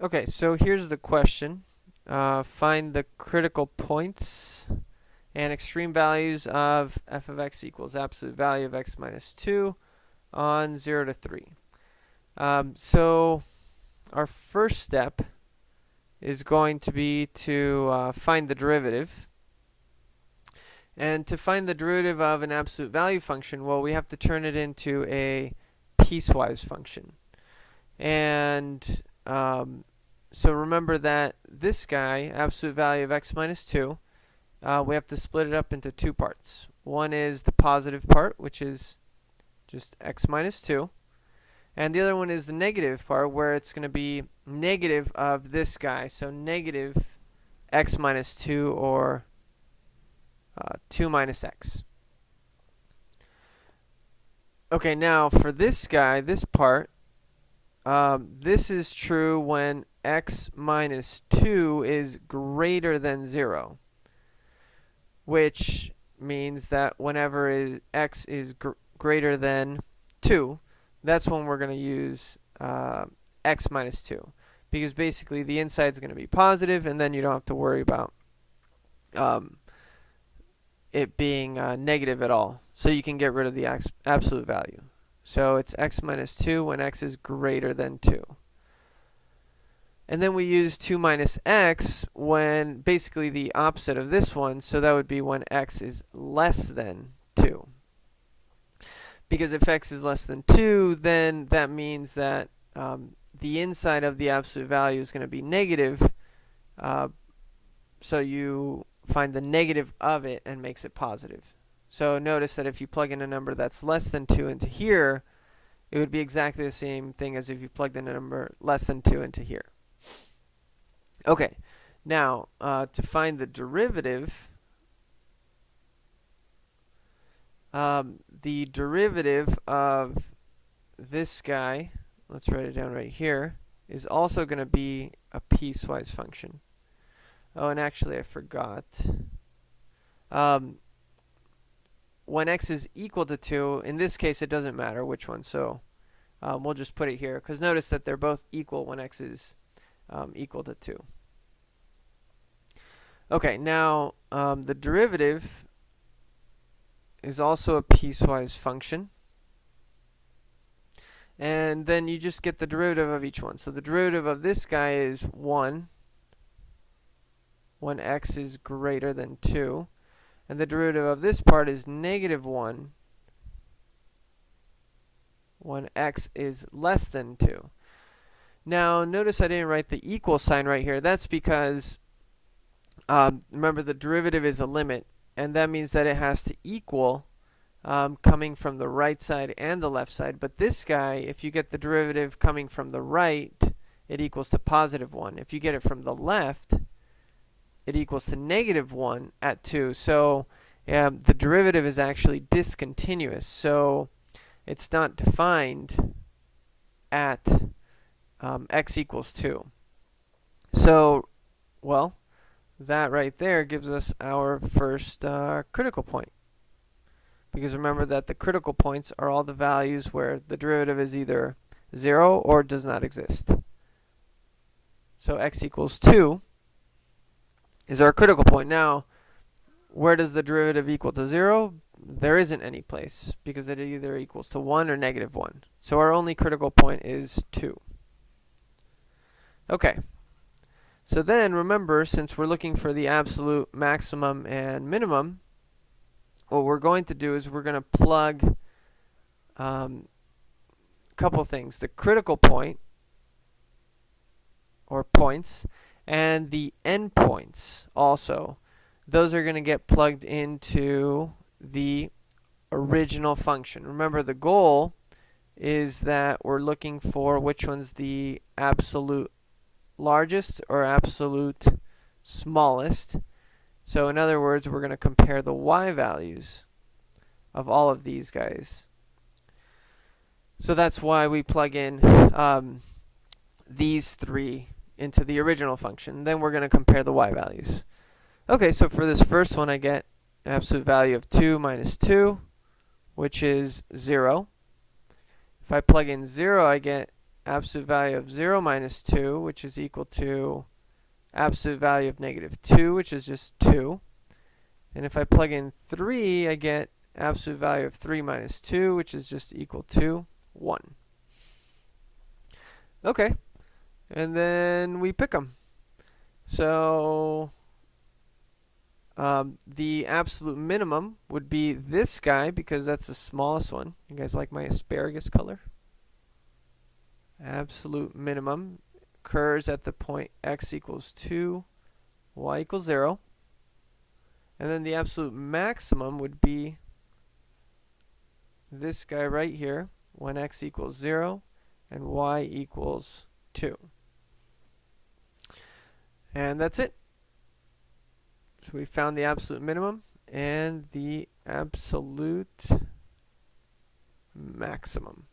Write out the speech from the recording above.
Okay, so here's the question. Find the critical points and extreme values of f of x equals absolute value of x minus 2 on 0 to 3. So our first step is going to be to find the derivative. And to find the derivative of an absolute value function, well, we have to turn it into a piecewise function. And so remember that this guy, absolute value of x minus 2, we have to split it up into two parts. One is the positive part, which is just x minus 2. And the other one is the negative part, where it's going to be negative of this guy. So negative x minus 2, or 2 minus x. Okay, now for this guy, this part, this is true when x minus 2 is greater than 0, which means that whenever x is greater than 2, that's when we're going to use x minus 2, because basically the inside is going to be positive, and then you don't have to worry about it being negative at all. So you can get rid of the absolute value. So it's x minus 2 when x is greater than 2. And then we use 2 minus x when basically the opposite of this one, so that would be when x is less than 2. Because if x is less than 2, then that means that the inside of the absolute value is going to be negative, so you find the negative of it and makes it positive. So notice that if you plug in a number that's less than 2 into here, it would be exactly the same thing as if you plugged in a number less than 2 into here. Okay, now to find the derivative, of this guy, let's write it down right here, is also going to be a piecewise function. Oh, and actually I forgot. When x is equal to 2, in this case it doesn't matter which one, so we'll just put it here, because notice that they're both equal when x is equal to 2. Okay, now the derivative is also a piecewise function. And then you just get the derivative of each one. So the derivative of this guy is 1 when x is greater than 2. And the derivative of this part is negative 1 when x is less than 2. Now notice I didn't write the equal sign right here. That's because remember, the derivative is a limit, and that means that it has to equal coming from the right side and the left side. But this guy, if you get the derivative coming from the right, it equals to positive 1. If you get it from the left, it equals to negative 1 at 2. So the derivative is actually discontinuous. So it's not defined at x equals 2. So, well, that right there gives us our first critical point. Because remember that the critical points are all the values where the derivative is either 0 or does not exist. So x equals 2 is our critical point. Now, where does the derivative equal to 0? There isn't any place, because it either equals to 1 or negative 1. So our only critical point is 2. Okay. So then, remember, since we're looking for the absolute maximum and minimum, what we're going to do is we're going to plug a couple things. The critical point, or points, and the endpoints also. Those are going to get plugged into the original function. Remember, the goal is that we're looking for which one's the absolute largest or absolute smallest. So in other words, we're going to compare the y values of all of these guys. So that's why we plug in these three into the original function. Then we're going to compare the y values. Okay, so for this first one, I get an absolute value of 2 minus 2, which is 0. If I plug in 0, I get absolute value of 0 minus 2, which is equal to absolute value of negative 2, which is just 2. And if I plug in 3, I get absolute value of 3 minus 2, which is just equal to 1. Okay, and then we pick them. So the absolute minimum would be this guy because that's the smallest one. You guys like my asparagus color? Absolute minimum occurs at the point x equals 2, y equals 0. And then the absolute maximum would be this guy right here when x equals 0 and y equals 2. And that's it. So we found the absolute minimum and the absolute maximum.